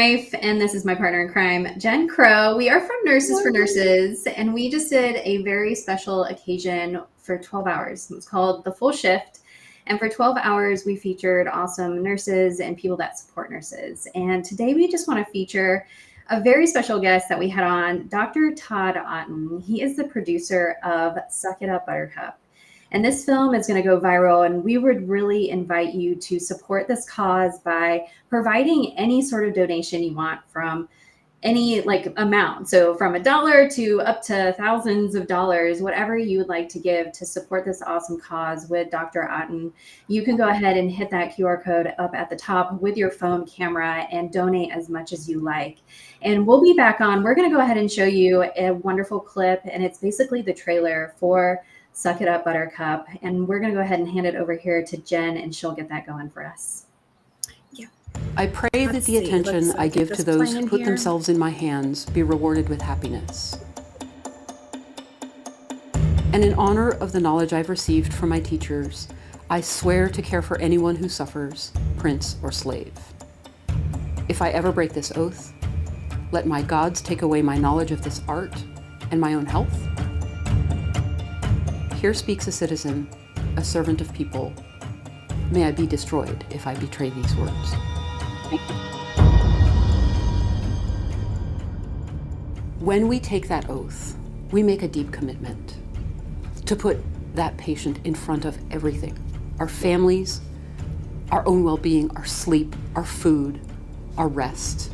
Knife, and this is my partner in crime, Jen Crow. We are from Nurses for Nurses, and we just did a very special occasion for 12 hours. It was called The Full Shift, and for 12 hours, we featured awesome nurses and people that support nurses. And today, we just want to feature a very special guest that we had on, Dr. Todd Otten. He is the producer of It Up Buttercup. And this film is going to go viral, and we would really invite you to support this cause by providing any sort of donation you want, from any amount. So from $1 to up to thousands of dollars, whatever you would like to give to support this awesome cause with Dr. Otten. You can go ahead and hit that QR code up at the top with your phone camera and donate as much as you like. And we'll be back on. We're going to go ahead and show you a wonderful clip, and it's basically the trailer for It Up Buttercup. And we're going to go ahead and hand it over here to Jen, and she'll get that going for us. Yeah. I pray that the attention I give to those who put themselves in my hands be rewarded with happiness. And in honor of the knowledge I've received from my teachers, I swear to care for anyone who suffers, prince or slave. If I ever break this oath, let my gods take away my knowledge of this art and my own health. Here speaks a citizen, a servant of people. May I be destroyed if I betray these words. When we take that oath, we make a deep commitment to put that patient in front of everything. Our families, our own well-being, our sleep, our food, our rest,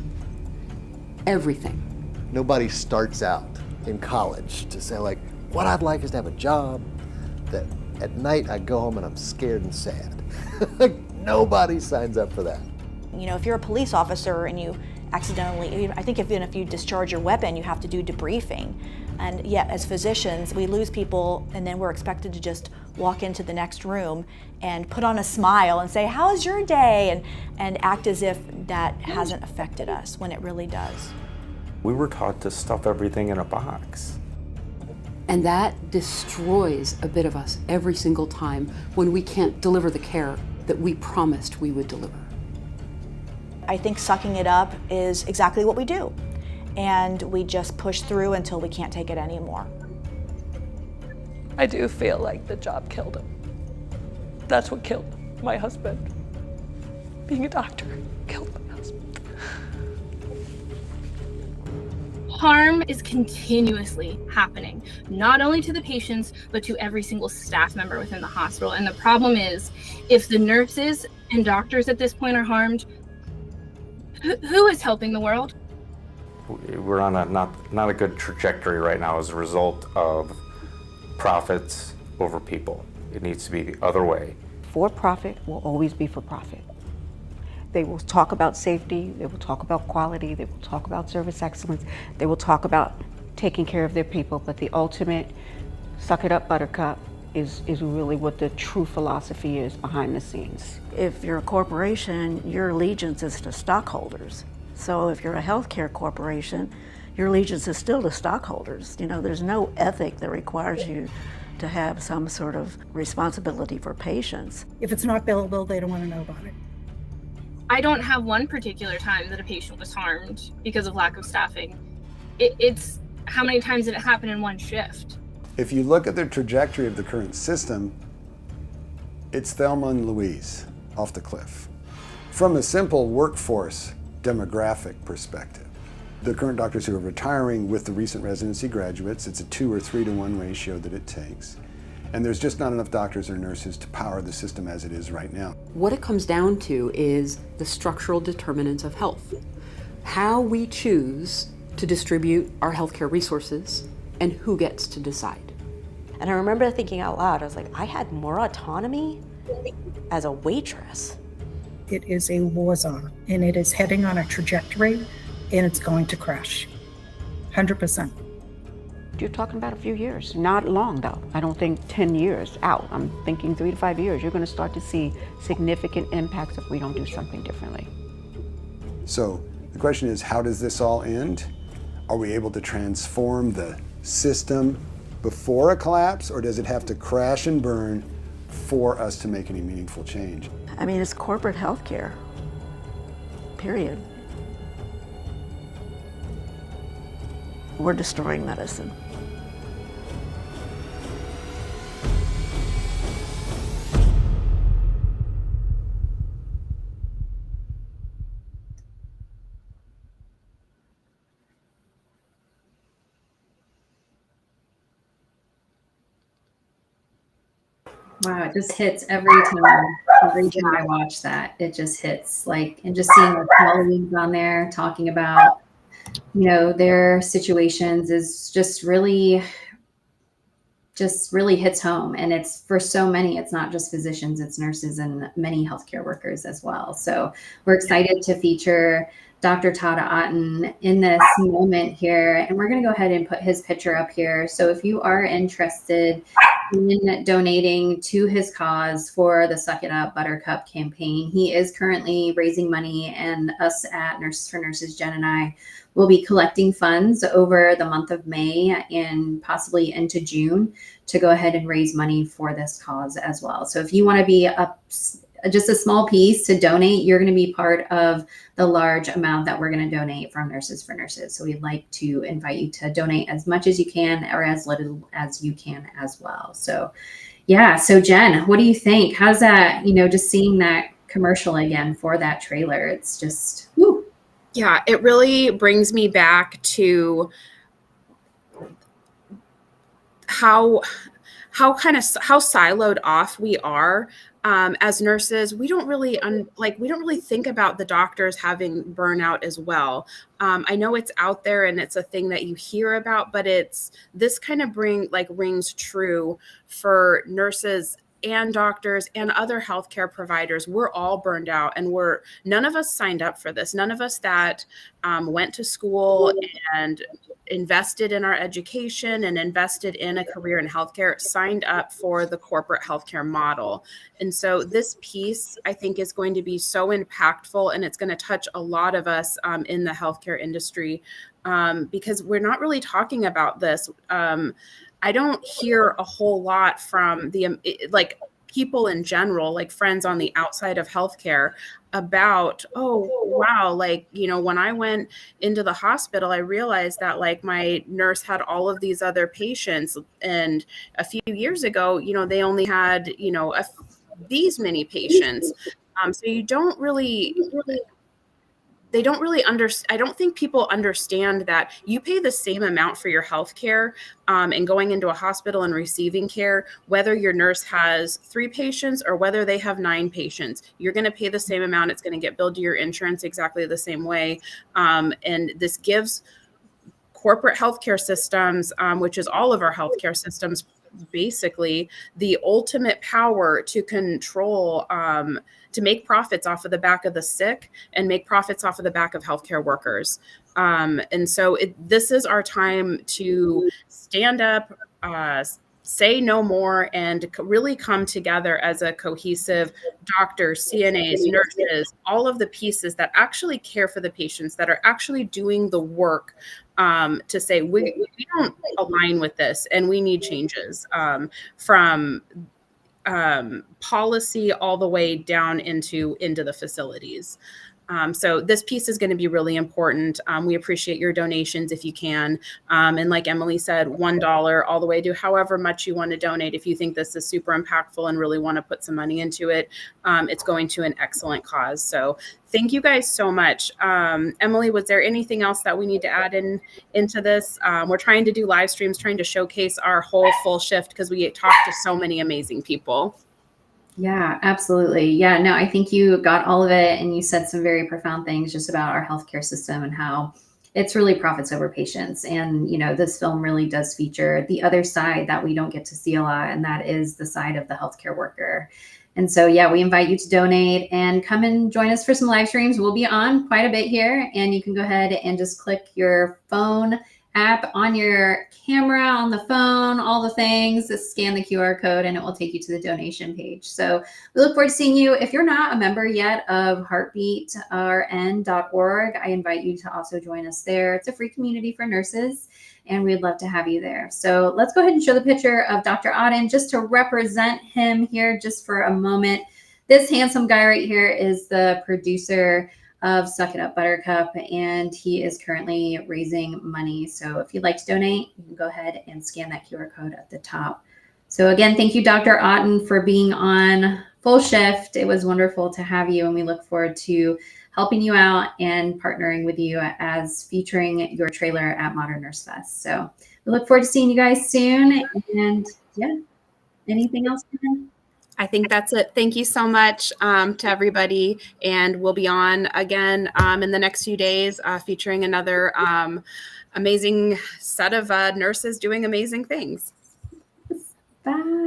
everything. Nobody starts out in college to say, like, what I'd like is to have a job that at night I go home and I'm scared and sad. Nobody signs up for that. You know, if you're a police officer and you accidentally, I think even if you discharge your weapon, you have to do debriefing. And yet, as physicians, we lose people, and then we're expected to just walk into the next room and put on a smile and say, how's your day? And act as if that hasn't affected us, when it really does. We were taught to stuff everything in a box. And that destroys a bit of us every single time when we can't deliver the care that we promised we would deliver. I think sucking it up is exactly what we do. And we just push through until we can't take it anymore. I do feel like the job killed him. That's what killed my husband. Being a doctor killed my husband. Harm is continuously happening, not only to the patients, but to every single staff member within the hospital. And the problem is, if the nurses and doctors at this point are harmed, who is helping the world? We're on a not a good trajectory right now as a result of profits over people. It needs to be the other way. For profit will always be for profit. They will talk about safety, they will talk about quality, they will talk about service excellence, they will talk about taking care of their people, but the ultimate suck it up buttercup is really what the true philosophy is behind the scenes. If you're a corporation, your allegiance is to stockholders. So if you're a healthcare corporation, your allegiance is still to stockholders. You know, there's no ethic that requires you to have some sort of responsibility for patients. If it's not billable, they don't want to know about it. I don't have one particular time that a patient was harmed because of lack of staffing. It's how many times did it happen in one shift? If you look at the trajectory of the current system, it's Thelma and Louise off the cliff. From a simple workforce demographic perspective, the current doctors who are retiring with the recent residency graduates, it's a 2 or 3 to 1 ratio that it takes. And there's just not enough doctors or nurses to power the system as it is right now. What it comes down to is the structural determinants of health. How we choose to distribute our healthcare resources and who gets to decide. And I remember thinking out loud, I was like, I had more autonomy as a waitress. It is a war zone, and it is heading on a trajectory, and it's going to crash, 100%. You're talking about a few years, not long though. I don't think 10 years out. I'm thinking 3 to 5 years. You're going to start to see significant impacts if we don't do something differently. So the question is, how does this all end? Are we able to transform the system before a collapse, or does it have to crash and burn for us to make any meaningful change? I mean, it's corporate healthcare, period. we're destroying medicine. Wow, it just hits every time. Every time I watch that, it just hits like, and just seeing our colleagues on there talking about, their situations is just really hits home. And it's for so many, it's not just physicians, it's nurses and many healthcare workers as well. So we're excited to feature Dr. Todd Otten in this moment here. And we're going to go ahead and put his picture up here. So if you are interested in donating to his cause for the Suck It Up Buttercup campaign, he is currently raising money, and us at Nurses for Nurses, Jen and I, will be collecting funds over the month of May and possibly into June to go ahead and raise money for this cause as well. So if you want to be just a small piece to donate, you're going to be part of the large amount that we're going to donate from Nurses for Nurses. So we'd like to invite you to donate as much as you can or as little as you can as well. So yeah. So Jen, what do you think? How's that, just seeing that commercial again for that trailer? It's just, woo. Yeah, it really brings me back to how siloed off we are as nurses. We don't really think about the doctors having burnout as well. I know it's out there and it's a thing that you hear about, but this kind of rings true for nurses and doctors and other healthcare providers. We're all burned out, and none of us signed up for this. None of us that went to school and invested in our education and invested in a career in healthcare signed up for the corporate healthcare model. And so this piece, I think, is going to be so impactful, and it's going to touch a lot of us in the healthcare industry because we're not really talking about this. I don't hear a whole lot from people in general, like friends on the outside of healthcare, about, oh, wow, when I went into the hospital, I realized that my nurse had all of these other patients. And a few years ago, they only had, these many patients. So you don't really... They don't really I don't think people understand that you pay the same amount for your health care and going into a hospital and receiving care, whether your nurse has 3 patients or whether they have 9 patients. You're going to pay the same amount. It's going to get billed to your insurance exactly the same way. And this gives corporate healthcare systems, which is all of our healthcare systems, basically the ultimate power to control, to make profits off of the back of the sick and make profits off of the back of healthcare workers. And so this is our time to stand up, say no more, and really come together as a cohesive doctors, CNAs, nurses, all of the pieces that actually care for the patients, that are actually doing the work to say we don't align with this and we need changes from policy all the way down into the facilities. So this piece is going to be really important. We appreciate your donations if you can. And like Emily said, $1 all the way to however much you want to donate. If you think this is super impactful and really want to put some money into it, it's going to an excellent cause. So thank you guys so much. Emily, was there anything else that we need to add into this? We're trying to do live streams, trying to showcase our whole full shift because we talk to so many amazing people. Yeah, absolutely. Yeah, no, I think you got all of it, and you said some very profound things just about our healthcare system and how it's really profits over patients. And, this film really does feature the other side that we don't get to see a lot, and that is the side of the healthcare worker. And so, yeah, we invite you to donate and come and join us for some live streams. We'll be on quite a bit here, and you can go ahead and just click your phone app on your camera, on the phone, all the things, just scan the QR code and it will take you to the donation page. So we look forward to seeing you. If you're not a member yet of heartbeatrn.org, I invite you to also join us there. It's a free community for nurses, and we'd love to have you there. So let's go ahead and show the picture of Dr. Otten just to represent him here just for a moment. This handsome guy right here is the producer of Suck It Up Buttercup, and he is currently raising money. So if you'd like to donate, you can go ahead and scan that QR code at the top. So again, thank you, Dr. Otten, for being on Full Shift. It was wonderful to have you, and we look forward to helping you out and partnering with you as featuring your trailer at Modern Nurse Fest. So we look forward to seeing you guys soon. And yeah, anything else? I think that's it. Thank you so much to everybody. And we'll be on again in the next few days featuring another amazing set of nurses doing amazing things. Bye.